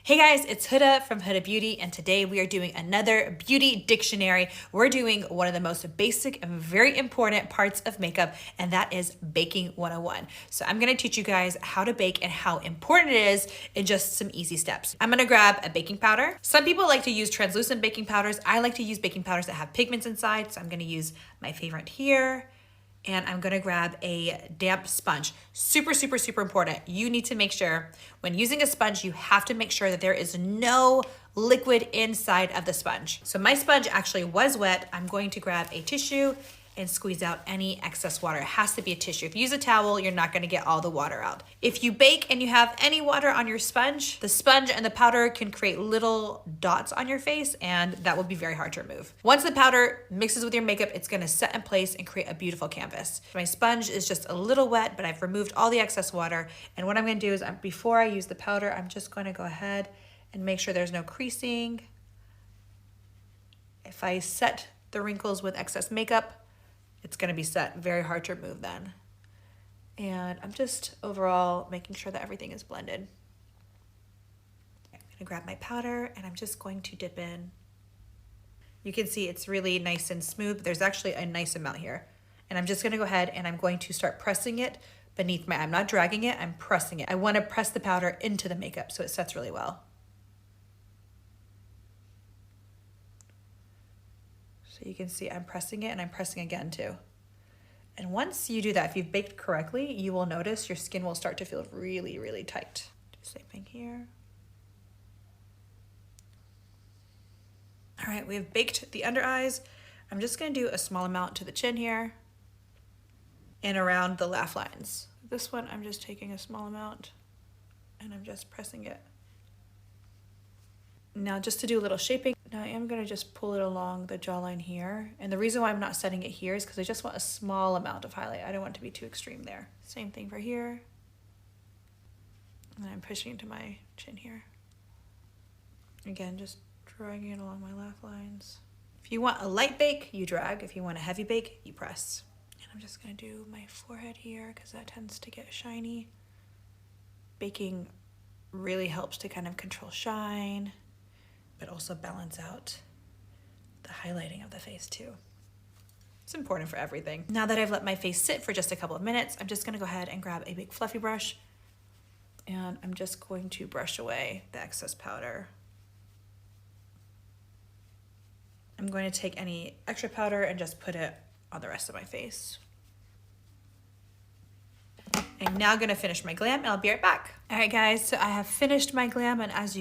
Hey guys, it's Huda from Huda Beauty, and today we are doing another beauty dictionary. We're doing one of the most basic and very important parts of makeup, and that is baking 101. So I'm gonna teach you guys how to bake and how important it is in just some easy steps. I'm gonna grab a baking powder. Some people like to use translucent baking powders. I like to use baking powders that have pigments inside, so I'm gonna use my favorite here. And I'm gonna grab a damp sponge. Super, super, super important. You need to make sure when using a sponge, you have to make sure that there is no liquid inside of the sponge. So my sponge actually was wet. I'm going to grab a tissue and squeeze out any excess water. It has to be a tissue. If you use a towel, you're not gonna get all the water out. If you bake and you have any water on your sponge, the sponge and the powder can create little dots on your face, and that will be very hard to remove. Once the powder mixes with your makeup, it's gonna set in place and create a beautiful canvas. My sponge is just a little wet, but I've removed all the excess water. And what I'm gonna do is, before I use the powder, I'm just gonna go ahead and make sure there's no creasing. If I set the wrinkles with excess makeup, it's gonna be set very hard to remove then. And I'm just overall making sure that everything is blended. I'm gonna grab my powder and I'm just going to dip in. You can see it's really nice and smooth. There's actually a nice amount here. And I'm just gonna go ahead and I'm going to start pressing it beneath I'm not dragging it, I'm pressing it. I wanna press the powder into the makeup so it sets really well. So you can see I'm pressing it and I'm pressing again too. And once you do that, if you've baked correctly, you will notice your skin will start to feel really, really tight. Do the same thing here. All right, we have baked the under eyes. I'm just gonna do a small amount to the chin here and around the laugh lines. This one, I'm just taking a small amount and I'm just pressing it. Now just to do a little shaping, now I am gonna just pull it along the jawline here. And the reason why I'm not setting it here is because I just want a small amount of highlight. I don't want it to be too extreme there. Same thing for here. And I'm pushing into my chin here. Again, just dragging it along my laugh lines. If you want a light bake, you drag. If you want a heavy bake, you press. And I'm just gonna do my forehead here because that tends to get shiny. Baking really helps to kind of control shine, but also balance out the highlighting of the face too. It's important for everything. Now that I've let my face sit for just a couple of minutes, I'm just gonna go ahead and grab a big fluffy brush and I'm just going to brush away the excess powder. I'm going to take any extra powder and just put it on the rest of my face. I'm now gonna finish my glam and I'll be right back. All right guys, so I have finished my glam, and as you can